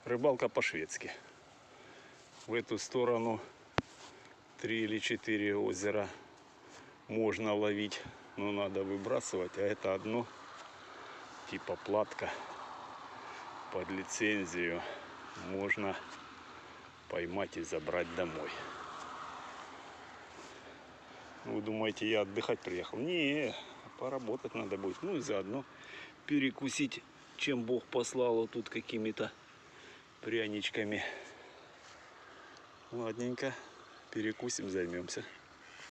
Рыбалка по-шведски. В эту сторону 3 или 4 озера можно ловить, но надо выбрасывать. А это одно, типа платка, под лицензию можно поймать и забрать домой. Вы думаете, я отдыхать приехал? Не, поработать надо будет. Ну и заодно перекусить, чем Бог послал вот тут какими-то пряничками. Ладненько, перекусим, займемся.